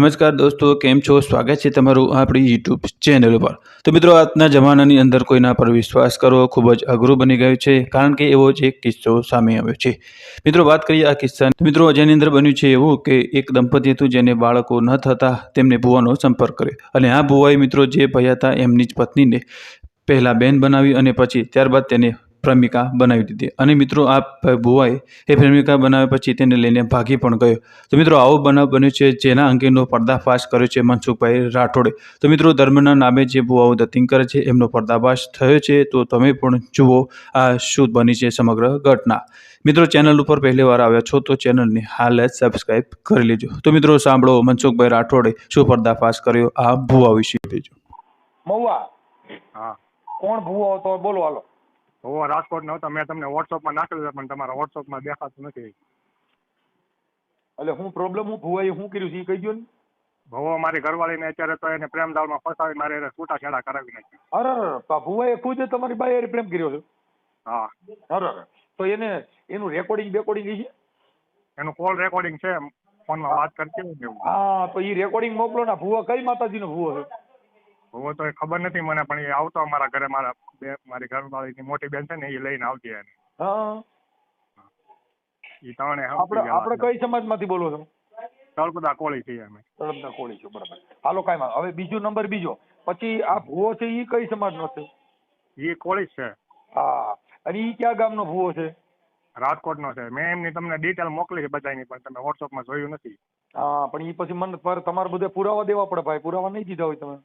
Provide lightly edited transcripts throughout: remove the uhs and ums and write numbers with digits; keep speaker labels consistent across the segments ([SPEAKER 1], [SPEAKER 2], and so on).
[SPEAKER 1] નમસ્કાર દોસ્તો, કેમ છો? સ્વાગત છે તમારું આપણી યુટ્યુબ ચેનલ ઉપર। તો મિત્રો, આજના જમાનાની અંદર કોઈના પર વિશ્વાસ કરવો ખૂબ જ અઘરું બની ગયું છે, કારણ કે એવો જ એક કિસ્સો સામે આવ્યો છે। મિત્રો, વાત કરીએ આ કિસ્સાની, તો મિત્રો જેની અંદર બન્યું છે એવું કે એક દંપતી હતું જેને બાળકો ન થતા, તેમને ભુવાનો સંપર્ક કર્યો અને આ ભુવાએ મિત્રો જે ભાઈ હતા એમની જ પત્નીને પહેલા બેન બનાવી અને પછી ત્યારબાદ તેને પ્રેમિકા બનાવી દીધી અને મિત્રો આ ભુવાએ એ પ્રેમિકા બનાવ્યા પછી તેને લઈને ભાગી પણ ગયો। તો મિત્રો આવો બનાવ બન્યો છે, જેના અંગેનો પર્દાફાશ કર્યો છે મનસુખભાઈ રાઠોડે। તો મિત્રો, ધર્મના નામે જે ભુવાઓ દત્તિંગ કરે છે એમનો પર્દાફાશ થયો છે। તો તમે પણ જુઓ આ શું બની છે સમગ્ર ઘટના। મિત્રો, ચેનલ ઉપર પહેલી વાર આવ્યા છો તો ચેનલને હાલ જ સબસ્ક્રાઇબ કરી લેજો। તો મિત્રો, સાંભળો મનસુખભાઈ રાઠોડે શું પર્દાફાશ કર્યો આ ભુવા વિશે।
[SPEAKER 2] મહુવા
[SPEAKER 3] હા,
[SPEAKER 2] કોણ ભૂવો હતો બોલો હાલો।
[SPEAKER 3] હું રાજકોટ નો હતો। મેં તમને વોટ્સઅપમાં નાખેલું છે પણ તમારા વોટ્સઅપમાં દેખાતું નથી।
[SPEAKER 2] એટલે હું પ્રોબ્લેમ હું ભૂવાએ શું કર્યું છે એ કહી દો ને।
[SPEAKER 3] ભવો મારી ઘરવાળીને અત્યારે તો એને પ્રેમજાળમાં ફસાવી મારે એને છૂટાછેડા કરાવી નાખી।
[SPEAKER 2] અરે ભૂવાએ ખુદ તમારી બાઈ હારે પ્રેમ કર્યો છે।
[SPEAKER 3] હા,
[SPEAKER 2] અરે તો એનું રેકોર્ડિંગ છે?
[SPEAKER 3] એનું કોલ રેકોર્ડિંગ છે, ફોનમાં વાત કરતી હોય ને એવું।
[SPEAKER 2] હા, તો એ રેકોર્ડિંગ મોકલો ને। ભૂવા કઈ માતાજીનો ભૂવો છે?
[SPEAKER 3] ભવો તો એ ખબર નથી મને, પણ એ આવતો અમારા ઘરે, મારી ઘરવાળીની મોટી બેન છે ને એ લઈને આવતી એને।
[SPEAKER 2] હા,
[SPEAKER 3] એ ત્રણે
[SPEAKER 2] આપણે કઈ સમાજમાંથી બોલો છો?
[SPEAKER 3] તળપદા કોળી છીએ અમે।
[SPEAKER 2] તળપદા કોળી છો, બરાબર। હાલો કાંઈ માં, હવે બીજો નંબર બીજો, પછી આ ભૂવો છે એ કઈ સમાજનો છે?
[SPEAKER 3] એ કોળી જ છે।
[SPEAKER 2] હા, અને એ ક્યાં ગામનો ભૂવો છે?
[SPEAKER 3] રાજકોટનો છે। મેં એમની તમને ડિટેલ મોકલી છે બધાની, પણ તમે વોટ્સઅપમાં જોયું નથી।
[SPEAKER 2] હા, પણ એ પછી મને તમારે બધે પુરાવા દેવા પડે ભાઈ। પુરાવા નહીં દીધા હોય તમે?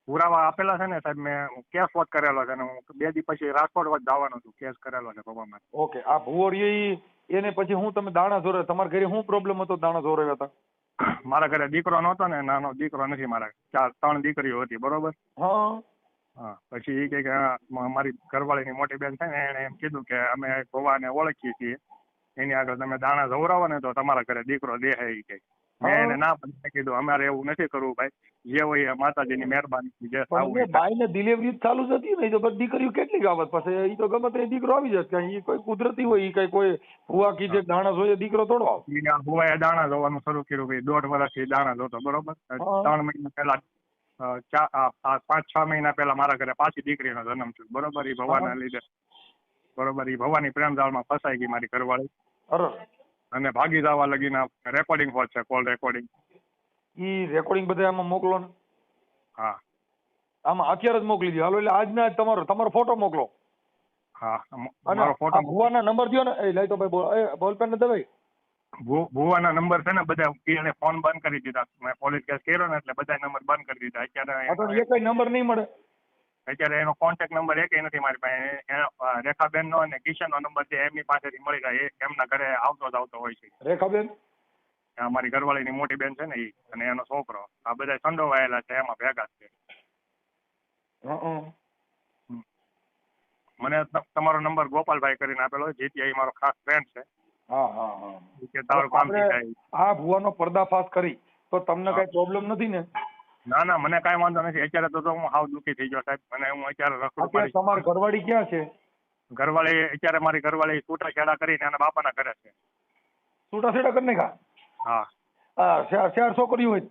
[SPEAKER 3] પુરાવા આપેલા છે ને સાહેબ, મેં કેસ વોટ કરેલો છે ને હું 2 દી પછી રાજકોટ વચ જવાનો છું, કેસ કરેલો છે ભવામાં।
[SPEAKER 2] ઓકે, આ ભૂવો એને પછી હું તમે દાણા જોરે, તમારા ઘરે શું પ્રોબ્લેમ હતો દાણા જોરાવ્યા હતા?
[SPEAKER 3] મારા ઘરે દીકરો નહોતો ને, નાનો દીકરો નથી મારા, 3 દીકરીઓ હતી, બરોબર।
[SPEAKER 2] હા,
[SPEAKER 3] હા, પછી એ કે મારી ઘરવાળીની મોટી બેન છે ને, એને એમ કીધું કે અમે ભવાને ઓળખીએ છીએ, એની આગળ તમે દાણા જોરાવો ને તો તમારા ઘરે દીકરો દેહે એ કે। મેં એને ના પણ કીધું અમારે એવું નથી કરવું ભાઈ, જે હોય એ માતાજીની મહેરબાની, જે થવું હોય।
[SPEAKER 2] બાઈને ડિલિવરી ચાલુ જ હતી ને, તો બધી દીકરીઓ કેટલી આવત પછી એ તો ગમે તે દીકરો આવી જશે, એ કોઈ કુદરતી હોય, એ કઈ કોઈ ભૂવા કીધે દાણા જોઈએ દીકરો તોડો આવે।
[SPEAKER 3] ભુવાએ દાણા જોવાનું શરૂ કર્યું ભાઈ, 1.5 વર્ષથી દાણા જોતો, બરોબર। 3 મહિના પહેલા 5-6 મહિના પહેલા મારા ઘરે પાછી દીકરીનો જન્મ થયો, બરોબર। એ ભવાના લીધે, બરોબર, એ ભવાની પ્રેમજાળમાં ફસાઈ ગઈ મારી ઘરવાળી, અને ભાગી જવા લગીના રેકોર્ડિંગ હોત છે, કોલ રેકોર્ડિંગ।
[SPEAKER 2] ઈ રેકોર્ડિંગ બધા આમાં મોકલો ને।
[SPEAKER 3] હા,
[SPEAKER 2] આમાં અત્યારે જ મોકલી દો હાલો, એટલે આજના જ તમારો ફોટો મોકલો।
[SPEAKER 3] હા,
[SPEAKER 2] અને
[SPEAKER 3] મારો ફોટો
[SPEAKER 2] ભુવાના નંબર દો ને, એ લઈ તો ભાઈ બોલપેન ને દે।
[SPEAKER 3] ભુવાના નંબર છે ને બધા, એને ફોન બંધ કરી દીધા, મેં પોલીસ કેસ કર્યો ને એટલે બધા નંબર બંધ કરી દીધા। અત્યારે
[SPEAKER 2] કઈ નંબર નહીં મળે
[SPEAKER 3] અત્યારે એનો કોન્ટેક્ટ નંબર એકેય નથી મારી પાસે। રેખાબેન નો અને કિશન નો નંબર છે, એમની પાસેથી મળી જાય, એમના ઘરે આવતો હોય છે।
[SPEAKER 2] રેખાબેન
[SPEAKER 3] મારી ઘરવાળીની મોટી બેન છે ને એ, અને એનો છોકરો, આ બધા સંડોવાયેલા છે, એમાં ભેગા છે। મને તમારો નંબર ગોપાલભાઈ કરીને આપેલો, જેથી મારો ખાસ ફ્રેન્ડ છે। તારું કામ થઈ જાય।
[SPEAKER 2] આ ભુવાનો પર્દાફાશ કરી તો તમને કઈ પ્રોબ્લેમ નથી ને?
[SPEAKER 3] ના ના, મને કઈ વાંધો નથી। અત્યારે તો હું હાવ દુઃખી થઈ ગયો સાહેબ, મને હું અત્યારે રખડું પડી।
[SPEAKER 2] તમારી ઘરવાળી ક્યાં છે?
[SPEAKER 3] ઘરવાળી અત્યારે મારી ઘરવાળી છૂટાછેડા કરીને એના બાપાના ઘરે છે।
[SPEAKER 2] છૂટાછેડા કરી નાખ્યા? હા, 4 છોકરીઓ હોય?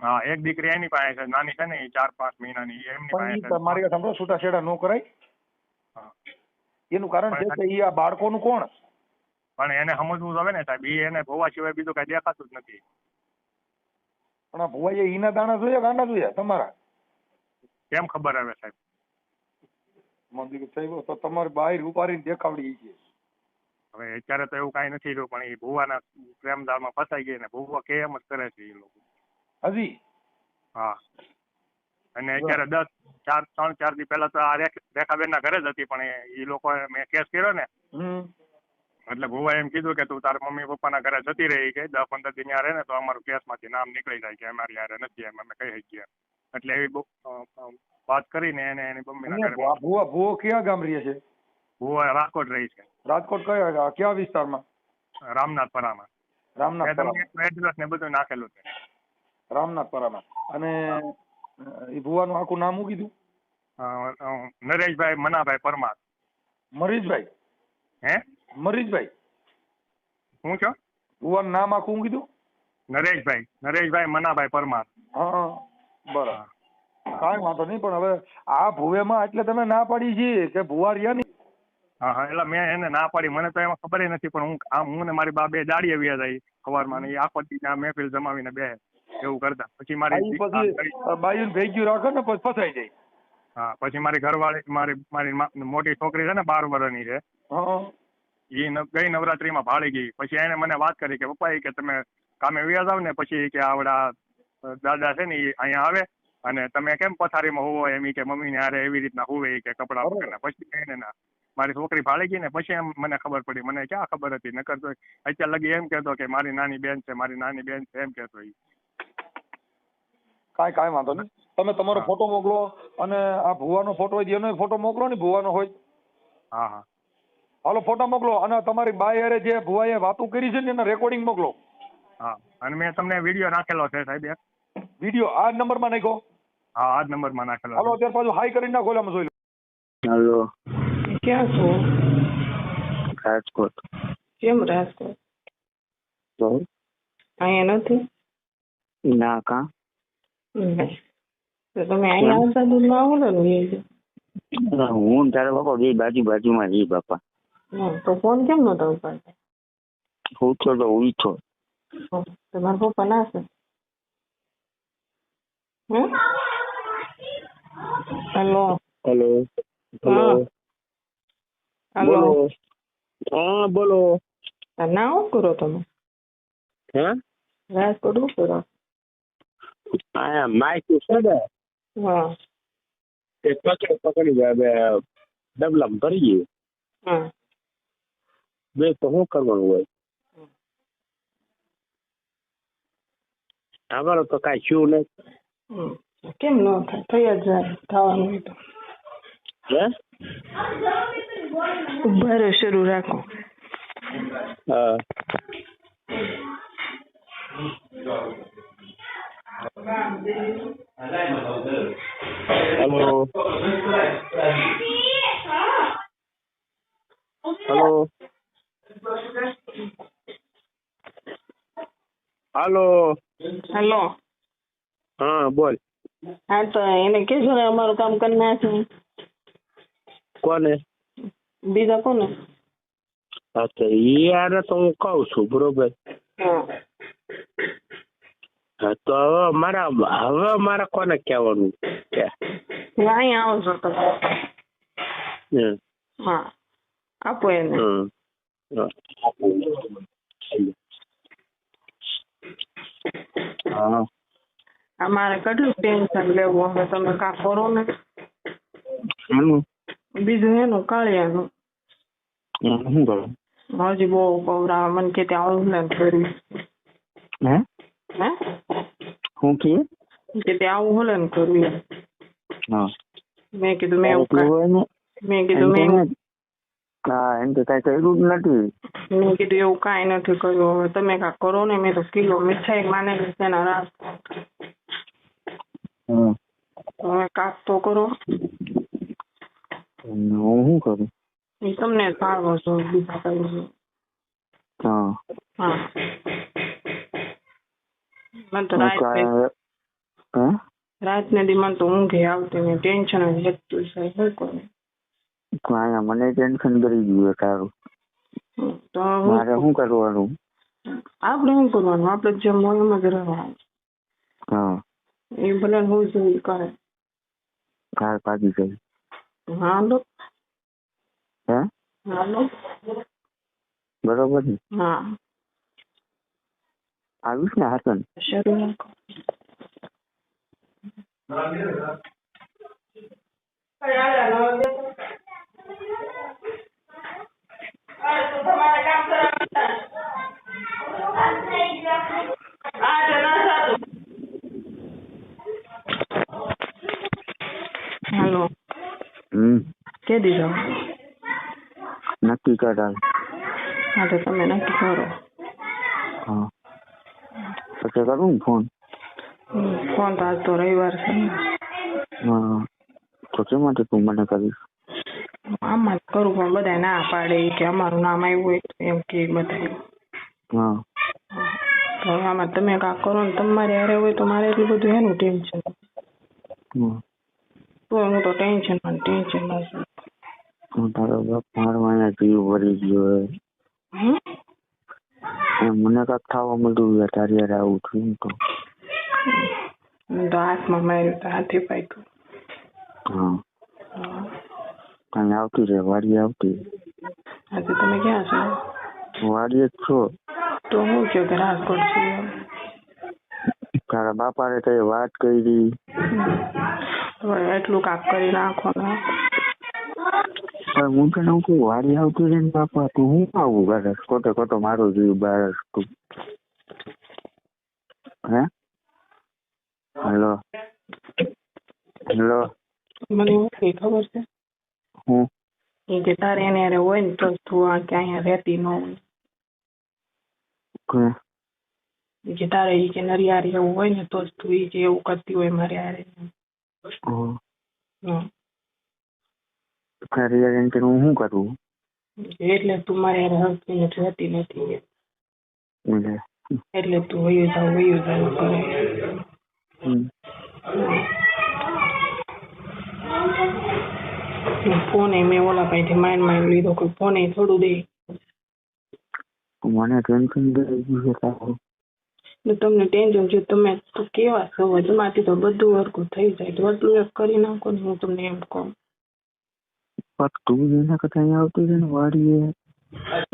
[SPEAKER 3] હા, એક દીકરી એની પાસે છે, નાની છે ને, 4-5 મહિનાની, એમની પાસે છે।
[SPEAKER 2] મારી વાત સાંભળો, છૂટાછેડા ન કરાય, એનું કારણ છે કે ઈ આ બાળકોનું કોણ?
[SPEAKER 3] પણ એને સમજવું જોઈએ ને સાહેબ, એને ભોવા સિવાય બીજું કઈ દેખાતું જ નથી।
[SPEAKER 2] પણ આ ભુવાએ ઈના દાણા જોયા ગાંડા જોયા તમારા?
[SPEAKER 3] કેમ ખબર હવે સાહેબ?
[SPEAKER 2] સાહેબ તો તમારી બાઈ ઉપાડીને દેખાવડી છે।
[SPEAKER 3] હવે અત્યારે તો એવું કઈ નથી રહ્યું, પણ એ ભુવાના પ્રેમજાળમાં ફસાઈ ગઈ ને ભુવા કેમ જ કરે છે એ લોકો
[SPEAKER 2] હજી? હા,
[SPEAKER 3] અને અત્યારે 3-4 દી પહેલા તો આ રેખાબેન ના ઘરે જ હતી, પણ એ લોકો મેં કેસ કર્યો ને, એટલે ભુવા એમ કીધું કે તું તારા મમ્મી પપ્પાના ઘરે જતી રહી કે 10-15 દી ત્યાં રહે ને તો અમારું કેસમાંથી નામ નીકળી જાય કે અમારી યારે નથી, એમ અમે કહી શકીએ। એટલે એવી વાત કરીને એને એની મમ્મીના ઘરે।
[SPEAKER 2] ભુવો કયા ગામ રહે છે?
[SPEAKER 3] ભુવા રાજકોટ રહી છે।
[SPEAKER 2] રાજકોટ કયા વિસ્તારમાં?
[SPEAKER 3] રામનાથપરામાં।
[SPEAKER 2] રામનાથપરામાં
[SPEAKER 3] એડ્રેસ ને બધું નાખેલું છે।
[SPEAKER 2] રામનાથપરામાં। અને એ ભુવાનું આખું નામ શું કીધું?
[SPEAKER 3] નરેશભાઈ મનાભાઈ પરમાર।
[SPEAKER 2] મરીશભાઈ? હે, મરીશભાઈ
[SPEAKER 3] શું છો?
[SPEAKER 2] ભુવાનું નામ આખું શું કીધું?
[SPEAKER 3] નરેશભાઈ મનાભાઈ પરમાર.
[SPEAKER 2] હા બરાબર, કાંઈ વાંધો નહીં. પણ હવે આ ભુવેમાં એટલે તમે ના પાડી છે કે ભુવા રહ્યા નહીં?
[SPEAKER 3] હા એટલે મેં એને ના પાડી, મને તો એમાં ખબર નથી, પણ હું ને મારી બા બે દાડી આવ્યા હતા સવારમાં, ને એ આખો દી આ મહેફિલ જમાવીને બે એવું કરતા. પછી મારી
[SPEAKER 2] બાયું ભેગ્યું રાખે ને પછી ફસાઈ જાય.
[SPEAKER 3] હા પછી મારી ઘરવાળી મારી મોટી છોકરી છે ને 12 વર્ષની છે, એ ગઈ નવરાત્રીમાં ભાળી ગઈ. પછી એને મને વાત કરી કે પપ્પા કે તમે કામે વ્યા જાવ ને પછી કે આવડા દાદા છે ને એ અહીંયા આવે અને તમે કેમ પથારીમાં હોવો એમ કે મમ્મી ને હારે એવી રીતના હોવે કે કપડા વગરના. પછી એને ના મારી છોકરી ભાળી ગઈ ને પછી એમ મને ખબર પડી. મને ક્યાં ખબર હતી, નકર તો અત્યાર લગી એમ કહેતો કે મારી નાની બેન છે એમ કહેતો.
[SPEAKER 2] કાંઈ વાંધો નહીં. તમે તમારો ફોટો મોકલો અને આ ભુવાનો ફોટો હોય એનો ફોટો મોકલો ને, ભુવાનો હોય.
[SPEAKER 3] હા
[SPEAKER 2] હાલો ફોટો મોકલો અને તમારી બાઈ હારે જે ભુવાએ વાતો કરી છે ને એના રેકોર્ડિંગ મોકલો.
[SPEAKER 3] હા અને મેં તમને વિડીયો નાખેલો છે સાહેબ.
[SPEAKER 2] વિડીયો આ નંબરમાં નાખો?
[SPEAKER 3] હા આ જ નંબરમાં નાખેલો.
[SPEAKER 2] હાલો અત્યારે પાછું હાઈ કરીને નાખો, આમાં જોઈ લો.
[SPEAKER 4] હેલો,
[SPEAKER 5] ક્યાં છો?
[SPEAKER 4] રાજકોટ.
[SPEAKER 5] કેમ રાજકોટ?
[SPEAKER 4] તો
[SPEAKER 5] અહીંયા નથી?
[SPEAKER 4] ના કા
[SPEAKER 5] તો તમે અહીંયા આવતા દૂરમાં આવો ને.
[SPEAKER 4] હું તારા બાપા બે બાજુમાં જઈ બાપા.
[SPEAKER 5] તો ફોન કેમ નતો ઉપાડતા?
[SPEAKER 4] હું તો ઉઠો.
[SPEAKER 5] તમારા પપ્પા ના છે? હેલો
[SPEAKER 4] હેલો
[SPEAKER 5] હેલો
[SPEAKER 4] બોલો. હા બોલો.
[SPEAKER 5] ના શું કરો તમે?
[SPEAKER 4] હે
[SPEAKER 5] રાજકોટ શું કરો?
[SPEAKER 4] આ માઇક છે ને
[SPEAKER 5] હા
[SPEAKER 4] તે પકડી જાય ડબલામ ભરી ગયું.
[SPEAKER 5] હા
[SPEAKER 4] બે તો શું કરવાનું હોય? અમારો તો કાંઈ શું નહીં.
[SPEAKER 5] કેમ ન થાય? થઈ જ જાય થવાનું હોય તો.
[SPEAKER 4] હે
[SPEAKER 5] ઉભારે શરૂ રાખો.
[SPEAKER 4] હા હેલો હેલો હાલો.
[SPEAKER 5] હેલો
[SPEAKER 4] હા બોલ.
[SPEAKER 5] હા તો એને કહેજો ને અમારું કામ કરી નાખે.
[SPEAKER 4] કોને?
[SPEAKER 5] બીજા કોને?
[SPEAKER 4] અચ્છા યાર તો હું કહું છું બરોબર.
[SPEAKER 5] હા
[SPEAKER 4] હા તો હવે મારા કોને કહેવાનું છે?
[SPEAKER 5] અહીંયા આવજો તમે. હા આપો એને.
[SPEAKER 4] હા
[SPEAKER 5] અમારે કેટલું ટેન્શન લેવું, હવે તમે કાં કરો ને. બીજું એનું કાળિયાનું
[SPEAKER 4] શું કરું?
[SPEAKER 5] હજી બહુ પવરાવે મને કે ત્યાં આવું કર્યું.
[SPEAKER 4] હે
[SPEAKER 5] હે
[SPEAKER 4] શું કે
[SPEAKER 5] ત્યાં આવું હોલન કર્યું.
[SPEAKER 4] હા
[SPEAKER 5] મેં કીધું મેં
[SPEAKER 4] હા એમ તો કઈ કર્યું જ નથી.
[SPEAKER 5] મેં કીધું એવું કાંઈ નથી કર્યું, હવે તમે કાંઈ કરો ને. મેં તો કિલો મીઠાઈ માને છે ને રાત. હવે કાક તો કરો.
[SPEAKER 4] હું શું કરું?
[SPEAKER 5] એ તમને ભાવો છો બીજા કઈ.
[SPEAKER 4] હા
[SPEAKER 5] હા મને તો રાતને દી મને તો ઊંઘે આવતી ને ટેન્શન જ વધતું છે. શું કરું?
[SPEAKER 4] મને ટેન્શન કરી ગયું તારું.
[SPEAKER 5] તો
[SPEAKER 4] મારે શું કરવાનું?
[SPEAKER 5] આપણે શું કરવાનું? આપણે જેમ હોય એમ જ રહેવાનું.
[SPEAKER 4] હા
[SPEAKER 5] એ ભલે હું જોઈ કરે.
[SPEAKER 4] કાર પાકી ગઈ.
[SPEAKER 5] હાલો
[SPEAKER 4] હે
[SPEAKER 5] હાલો
[SPEAKER 4] બરોબર ને?
[SPEAKER 5] હા
[SPEAKER 4] આવીશ ને હાસન?
[SPEAKER 5] શરૂ રાખો. હાલો કે દીધો
[SPEAKER 4] નક્કી કરાવ.
[SPEAKER 5] હા તો તમે નક્કી કરો.
[SPEAKER 4] હા પછી કરું ને ફોન?
[SPEAKER 5] ફોન તો આજ તો રવિવાર છે ને.
[SPEAKER 4] હા તો કેમ માટે તું મને કરીશ?
[SPEAKER 5] આમાં જ કરું પણ બધા ના પાડે કે અમારું નામ આવ્યું હોય એમ કે બધા.
[SPEAKER 4] હા
[SPEAKER 5] તો હવે આમાં તમે કાંક કરો ને તમારે હારે હોય તો મારે એટલું બધું એનું ટેન્શન. તો હું તો ટેન્શનમાં છું.
[SPEAKER 4] તારો બાપ મારવાના જીવ ભરી ગયો
[SPEAKER 5] હમ?
[SPEAKER 4] મને કાંક થવા મળ્યું યાર તારી યાર આવું થયું તો
[SPEAKER 5] મેં તો હાથમાં માર્યું તો હાથે પાક્યું.
[SPEAKER 4] હા કઈ આવતી રે વાડી આવતી
[SPEAKER 5] આજે તમે ક્યાં છો?
[SPEAKER 4] વાડીએ જ છો
[SPEAKER 5] તો હું કે રાજકોટ છું એમ.
[SPEAKER 4] તારા બાપાને કઈ વાત કરી
[SPEAKER 5] હવે એટલું કાંક કરી નાખો ને.
[SPEAKER 4] પણ હું તને કહું વાડી આવતી રે ને બાપા તું હું આવું કરે ખોટે ખોટો મારો જીવ બાર તું હે હેલો હેલો
[SPEAKER 5] મને એવું કઈ ખબર છે
[SPEAKER 4] હું
[SPEAKER 5] એ કે તારે એને હારે હોય ને તો જ તું આ કે અહીંયા રહેતી ન હોય. એ કે તારે એ કે નરી હારે એવું હોય ને તો જ તું એ કે એવું કરતી હોય મારે હારે.
[SPEAKER 4] તારી યાર એમ કે હું શું કરું
[SPEAKER 5] એટલે તું મારે હારે હસતીને રહેતી નથી એટલે તું વયું જાવ કરે. ફોન મેં ઓલા પાસેથી માઇન્ડ લીધો કોઈ ફોન થોડું દે
[SPEAKER 4] મને ટેન્શન થઈ ગયું છે તારું
[SPEAKER 5] તમને ટેન્શન છે તમે તો કેવા છો તમારાથી તો બધું હરકું થઈ જાય તો એટલું એક કરી નાખો ને હું તમને એમ કહું.
[SPEAKER 4] પણ તું એના કરતા અહીંયા આવતી રહે ને વાડીએ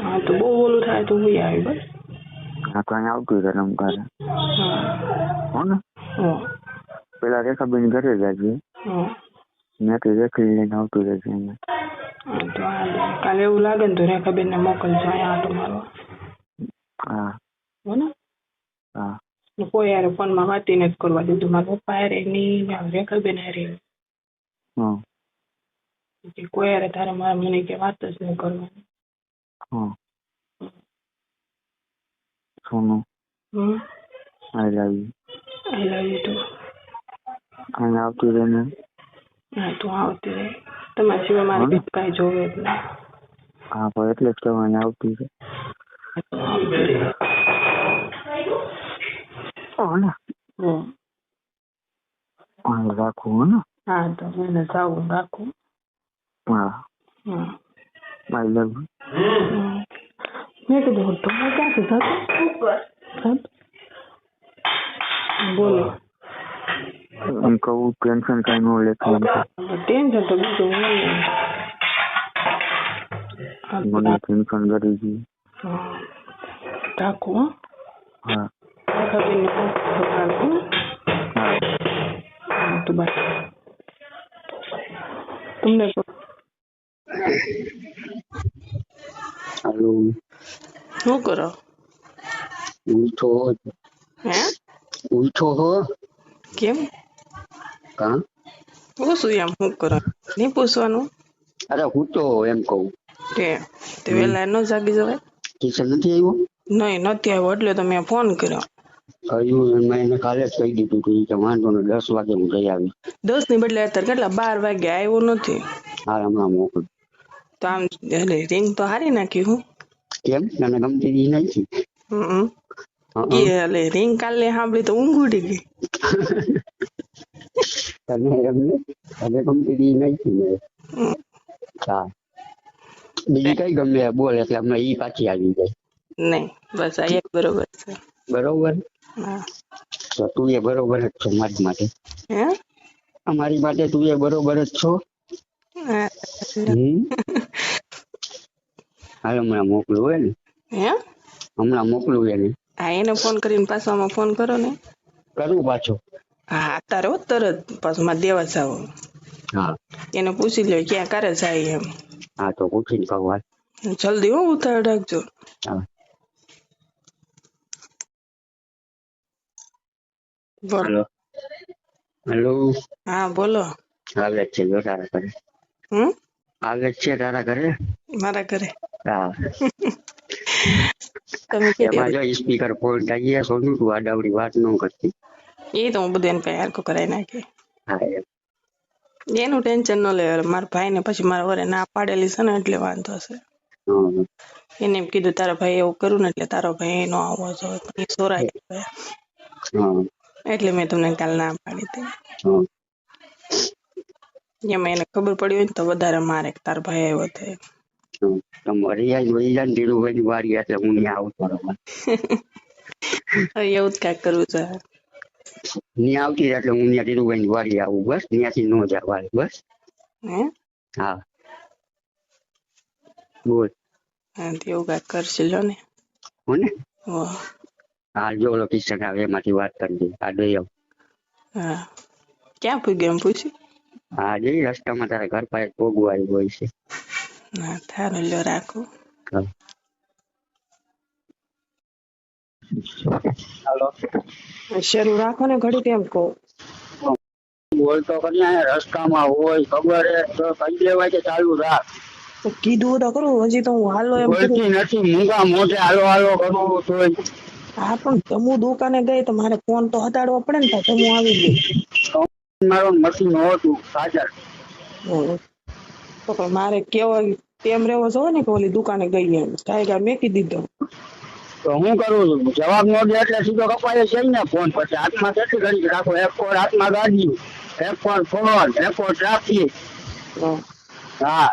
[SPEAKER 5] હા તો બહુ ઓલું થાય તો હું આવી બસ.
[SPEAKER 4] હા તો અહીંયા આવતી રહે રમકારે હો ને પેલા રેખાબેન ઘરે જાજે મેં તો રેખી લઈને આવતું રહેશે અહીંયા.
[SPEAKER 5] તો કાલે એવું લાગે ને તો રેખાબેન ને મોકલજો અહીંયા આટો મારવા.
[SPEAKER 4] હા
[SPEAKER 5] હો ને
[SPEAKER 4] હા
[SPEAKER 5] કોઈ યાર ફોનમાં વાત નથી કરવા દીધું મારા પપ્પા હારે નહીં રેખાબેન હારે કોઈ યાર તારે મારા મને કે વાત જ નહીં કરવાની.
[SPEAKER 4] સોનું આઈ લવ યુ
[SPEAKER 5] તો
[SPEAKER 4] અહીંયા આવતી રહે ને.
[SPEAKER 5] હા તું આવતી રહે તમારા સિવાય મારે બીજું કાંઈ જોવે જ નહીં.
[SPEAKER 4] હા પણ એટલે જ કહેવાય અહીંયા આવતી રહે રાખવું હો ને.
[SPEAKER 5] હા તો એને જાવું રાખું.
[SPEAKER 4] હા આઈ લવ
[SPEAKER 5] મેં કીધું તો ક્યાંથી જતો બોલો
[SPEAKER 4] એમ કહું ટેન્શન કઈ ન લેતું
[SPEAKER 5] ટેન્શન તો બીજું
[SPEAKER 4] મને ટેન્શન કરી ગયું
[SPEAKER 5] રાખું.
[SPEAKER 4] હા
[SPEAKER 5] તો બસ તમને
[SPEAKER 4] હાલો
[SPEAKER 5] શું કરો?
[SPEAKER 4] ઉઠો
[SPEAKER 5] હે
[SPEAKER 4] ઉઠો હો
[SPEAKER 5] કેમ
[SPEAKER 4] કા
[SPEAKER 5] પૂછું એમ શું કરો નહીં પૂછવાનું.
[SPEAKER 4] અરે હું તો એમ કહું
[SPEAKER 5] તે વેલા ન જાગી જવાય.
[SPEAKER 4] કિશન નથી આવ્યો?
[SPEAKER 5] નહીં નથી આવ્યો એટલે તો મેં ફોન કર્યો.
[SPEAKER 4] કહ્યું મેં એને કાલે જ કહી દીધું હતું કે વાંધો ને 10 વાગે હું જઈ આવી.
[SPEAKER 5] 10 ની બદલે અત્યારે કેટલા 12 વાગે આવ્યો નથી.
[SPEAKER 4] હા હમણાં મોકલ
[SPEAKER 5] તો આમ એટલે રિંગ તો હારી નાખી હું
[SPEAKER 4] કેમ તને ગમતી દી નથી?
[SPEAKER 5] એટલે રિંગ કાલે સાંભળી તો ઊંઘ ઉડી ગઈ.
[SPEAKER 4] તને એમને તને ગમતી દી નથી. હા બીજી કઈ ગમે બોલ એટલે હમણાં ઈ પાછી આવી જાય.
[SPEAKER 5] નહીં બસ આ એક બરોબર છે.
[SPEAKER 4] બરોબર
[SPEAKER 5] હા
[SPEAKER 4] તો તું એ બરોબર જ છો મારી માટે.
[SPEAKER 5] હે
[SPEAKER 4] અમારી માટે તું એ બરોબર જ છો. હાલ હમણાં મોકલું હોય ને.
[SPEAKER 5] હે
[SPEAKER 4] હમણાં મોકલું એને.
[SPEAKER 5] હા એને ફોન કરીને પાછો આમાં ફોન કરો ને.
[SPEAKER 4] કરું પાછો.
[SPEAKER 5] હા અત્યારે હો તરત પાછું મારે દેવા જાવ.
[SPEAKER 4] હા
[SPEAKER 5] એને પૂછી લે ક્યાં કરે જાય એમ.
[SPEAKER 4] હા તો પૂછીને કહું હાલ.
[SPEAKER 5] જલ્દી હો ઉતાર રાખજો.
[SPEAKER 4] હા
[SPEAKER 5] બોલો.
[SPEAKER 4] હેલો
[SPEAKER 5] હા બોલો.
[SPEAKER 4] આવે છે જો તારા ઘરે. આવે છે તારા ઘરે.
[SPEAKER 5] મારા ઘરે.
[SPEAKER 4] હા
[SPEAKER 5] તમે
[SPEAKER 4] એમાં જો સ્પીકર પોઈન્ટ આવી ગયા સોનું તું આડાવડી વાત ન કરતી.
[SPEAKER 5] એ તો હું બધું એને કઈ હરખું કરાવી નાખી.
[SPEAKER 4] હા
[SPEAKER 5] એનું ટેન્શન ન લે મારા ભાઈ ને પછી મારા વરે ના પાડેલી છે ને એટલે વાંધો છે.
[SPEAKER 4] હા
[SPEAKER 5] એને એમ કીધું તારા ભાઈ એવું કર્યું ને એટલે તારો ભાઈ એનો આવવો જોઈએ પણ એ સોરાઈ ગયો.
[SPEAKER 4] હા
[SPEAKER 5] એટલે મેં તમને કાલ ના પાડી હતી.
[SPEAKER 4] હા
[SPEAKER 5] એમાં એને ખબર પડી હોય ને તો વધારે મારે કે તારો ભાઈ આવ્યો હતો એમ.
[SPEAKER 4] તમારે યાદ વહી જાય ને ધીરુભાઈ ની વારી એટલે હું ત્યાં આવતો રહું.
[SPEAKER 5] હવે એવું જ કાંઈક કરવું છે.
[SPEAKER 4] ત્યાં આવતી એટલે હું ત્યાં ધીરુભાઈ ની વારી આવું બસ ત્યાંથી નો જવાય બસ.
[SPEAKER 5] હે
[SPEAKER 4] હા બોલ
[SPEAKER 5] હા તો એવું કાંઈક કરશે લો ને.
[SPEAKER 4] હો ને
[SPEAKER 5] વાહ.
[SPEAKER 4] હા જો લોકેશન આવે એમાંથી વાત કરજે આ દઈ આવ.
[SPEAKER 5] હા ક્યાં પૂગ્યો એમ પૂછ્યું.
[SPEAKER 4] હા જઈ રસ્તામાં તારા ઘર પાસે પોગવાય હોય છે.
[SPEAKER 5] ના થારું લ્યો રાખું.
[SPEAKER 4] હા. હાલો
[SPEAKER 5] શરૂ રાખો ને ઘડી કેમ કહો.
[SPEAKER 4] બોલ તો કરી રસ્તામાં હોય ખબર હે તો કહી દેવાય કે ચાલુ રાખ.
[SPEAKER 5] તો કીધું તો ખરું હજી તો હું હાલો એમ કરું.
[SPEAKER 4] બોલતી નથી મૂંગા મોઢે હાલો હાલો કરું તોય.
[SPEAKER 5] હા પણ તમુ દુકાને ગઈ તો મારે ફોન તો હટાડવો પડે ને તમુ આવી ગઈ.
[SPEAKER 4] મારો મશીન હોતું સાચર.
[SPEAKER 5] તો પણ મારે કેવો તેમ રેવો છો ને કે ઓલી દુકાને ગઈ એમ ટાઈગર મેકી દીધો.
[SPEAKER 4] તો હું કરું છું જવાબ નો દે એટલે સીધો કપાય છે ને ફોન પછી હાથમાં કેટલી ઘડી રાખો એક ફોન હાથમાં ગાડી એક ફોન એક ફોન ટ્રાફિક. હા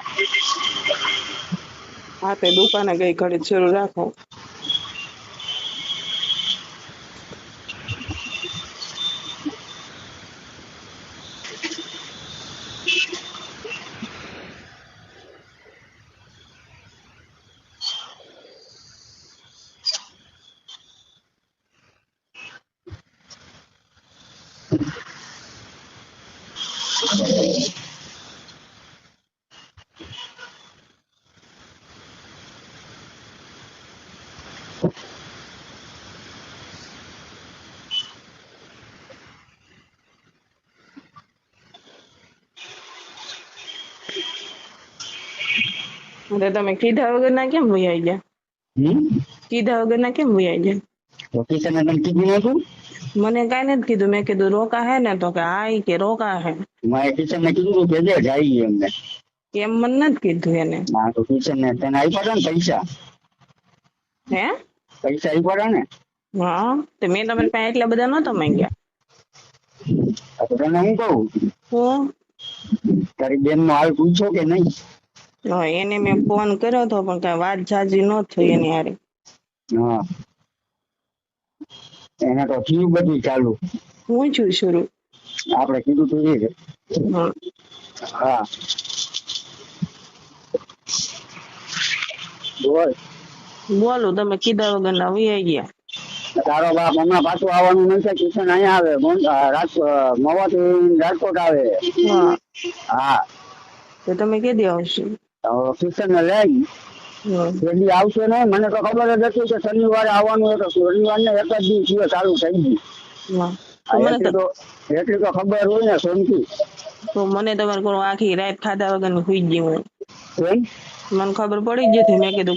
[SPEAKER 5] હા તે દુકાને ગઈ ઘડી શરૂ રાખો. એટલે તમે કીધા વગર ના કેમ વૈયા ગયા. કીધા વગર ના કેમ વૈયા ગયા.
[SPEAKER 4] લોકેશન તને કીધું નતું.
[SPEAKER 5] મને કાઈ નથી કીધું મેં કીધું રોકા હે ને તો કે હા ઈ કે રોકા હે.
[SPEAKER 4] મારે કિશન ને કીધું કે દે જાય એમને.
[SPEAKER 5] એમ મને નથી કીધું એને.
[SPEAKER 4] ના તો કિશન ને તને આપ્યા ને પૈસા.
[SPEAKER 5] હે
[SPEAKER 4] પૈસા આપ્યા ને.
[SPEAKER 5] હા તો મેં તમારી પાસે એટલા બધા નહોતા માંગ્યા.
[SPEAKER 4] તો તને હું કહું
[SPEAKER 5] હું
[SPEAKER 4] તારી બેન નો હાલ પૂછો કે નહીં.
[SPEAKER 5] એને મેં ફોન કર્યો હતો પણ કઈ વાત જાજી ન થઈ એની હારે.
[SPEAKER 4] હા એને તો થયું બધું ચાલુ.
[SPEAKER 5] હું છું શરૂ.
[SPEAKER 4] આપણે કીધું તું એ. હા બોલ
[SPEAKER 5] બોલો તમે કીધા વગર ના વૈયા ગયા.
[SPEAKER 4] તારો બાપ હમણાં પાછું આવવાનું નથી કિશન અહીંયા આવે મવાથી રાજકોટ આવે.
[SPEAKER 5] હા
[SPEAKER 4] હા
[SPEAKER 5] તો તમે કેદી આવશો.
[SPEAKER 4] કિશન ને લઈ પેલી આવશે ને મને તો ખબર જ હતી કે શનિવારે આવવાનું હતું શનિવાર ને એક જ દિવસ ચાલુ થઈ ગયું.
[SPEAKER 5] તો મને
[SPEAKER 4] એટલી તો ખબર હોય ને સોનથી.
[SPEAKER 5] તો મને તમારે આખી રાત ખાધા વગર ની હુઈ ગઈ હું.
[SPEAKER 4] કેમ
[SPEAKER 5] મને ખબર પડી જ હતી મેં કીધું